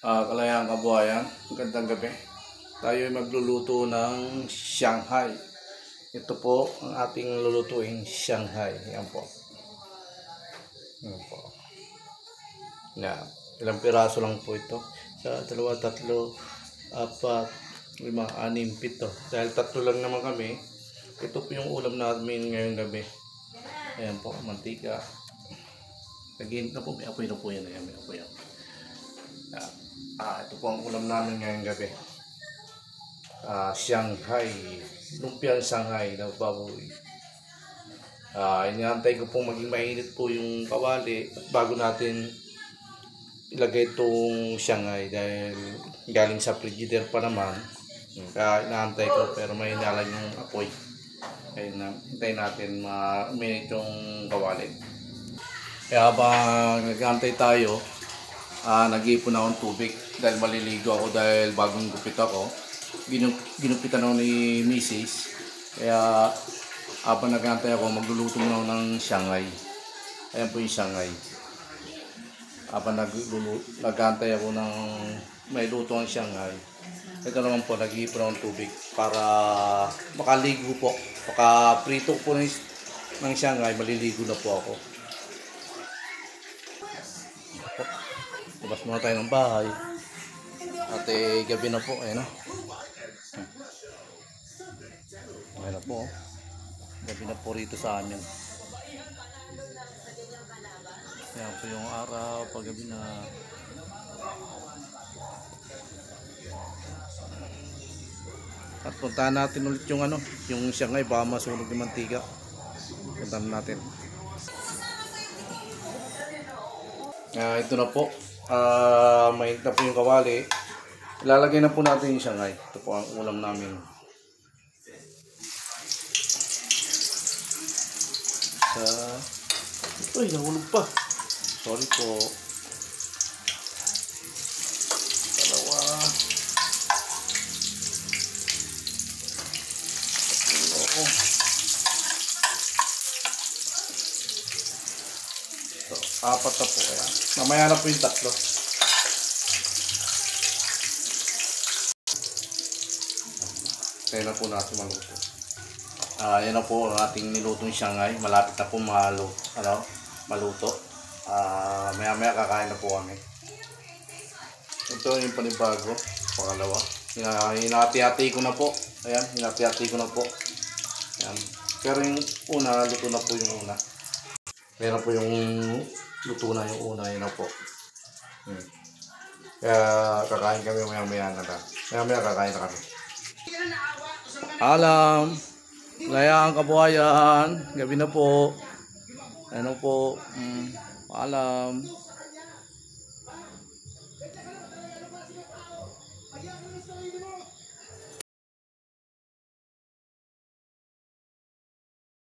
Kalayaan kabuhayan, magandang gabi. Tayo ay magluluto ng Shanghai. Ito po ang ating lulutuin, Shanghai. Yan po. Yan po. Yan. Ilang piraso lang po ito. Sa dalawa, tatlo, apat, lima, anim, pito. Dahil tatlo lang naman kami, ito po yung ulam namin ngayong gabi. Ayan po, mantika. Nag-iinit na po, may apoy na po yan. Ayan, may apoy yan. Ito po ang ulam namin ngayong gabi. Shanghai. Lumpiang Shanghai na baboy. Iniantay ko pong maging mainit po yung kawali at bago natin ilagay itong Shanghai dahil galing sa frigidaire pa naman. Kaya inaantay ko pero may inalang yung apoy. Kaya hintayin natin ma-minute yung kawali. Kaya habang nag-aantay tayo, nag-iipon akong tubig dahil maliligo ako dahil bagong gupit ako. Ginupitan ako ni Mrs. Kaya habang nag-aantay ako, magluluto na ako ng Shanghai. Ayan po yung Shanghai. Habang nag-aantay ako ng may luto ang Shanghai, ito naman po, nag-iipon akong tubig para makaligo po. Makaprito po ng Shanghai, maliligo na po ako. Labas muna tayo ng bahay. At gabi na po, ayun na. Ayun na po. Gabi na po rito sa amin. Ayan po yung araw, paggabi na. At puntahan natin ulit yung yung Shanghai, baka masunog yung mantika. Puntahan natin. Ito na po. Mainit na po yung kawali. Ilalagay na po natin yung Shanghai. Ito po ang ulam namin. Uy, nahulog pa. Sorry po. Dalawa. Tatlo. So, apat na po kaya. Mamaya na po yung tatlo. Kaya na po natin maluto. Yan na po ang ating nilutong Shanghai. Malapit na po maluto. Maya maya kakain na po kami. Ito yung panibago. Pangalawa. Hinati-hati ko na po. Ayan, hinati-hati ko na po. Ayan. Pero yung una, luto na po yung una. Meron po yung luto na yung una. Yan na po. Kaya kakain kami maya-maya na lang. Maya-maya kakain na kami. Alam, layang kabuhayan, gabi na po. Ano po, alam.